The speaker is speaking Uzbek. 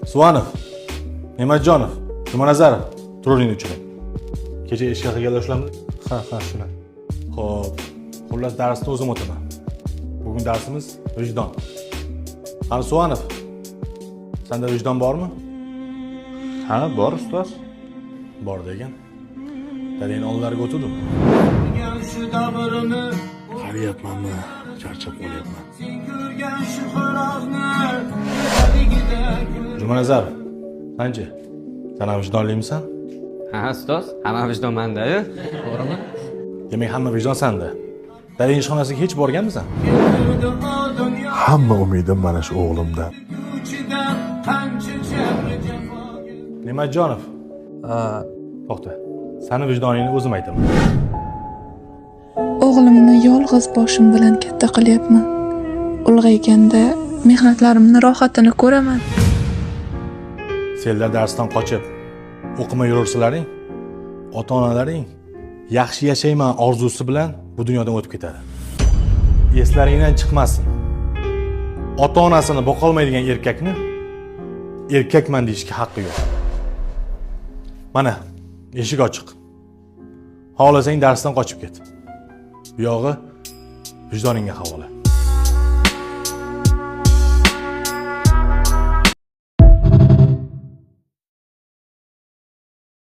Suvanov, Ne'matjonov, Jumanazarov, turuning uchun. Kecha ishga qilganlar ushlandik. Ha, shular. Xo'p, xullas darsni o'zim o'taman. Bugun darsimiz vijdon. Qani Suvanov, senda vijdon bormi? Ha, bor ustoz. Bor degan. Dadang oldilariga o'tdim. Qariyapmanmi? Charchab qolyapman. Jumanazarov, qancha? Sen ham vijdonlimisan? Ha ustoz, hamma vijdon manda-yu. To'g'rimi? Demak, hamma vijdon senda. Dadang ishxonasiga hech borganmisan? Hamma umidim mana shu o'g'limdan. Ne'matjonov. To'xta. Sani vijdoningni o'zim aytaman. O'g'limni yolg'iz boshim bilan katta qilyapman. Ulg'ayganda mehnatlarimni rohatini ko'raman. Senlar darsdan qochib, o'qimay yuraversalaring, ota-onalaring yaxshi yashayman orzusi bilan bu dunyodan o'tib ketadi. Eslaringdan chiqmasin. Ota-onasini boqolmaydigan erkakni erkakman deyishga haqqi yo'q. Mana, eshik ochiq. Xohlasang darsdan qochib ket. Bu yog'i vijdoningga havola.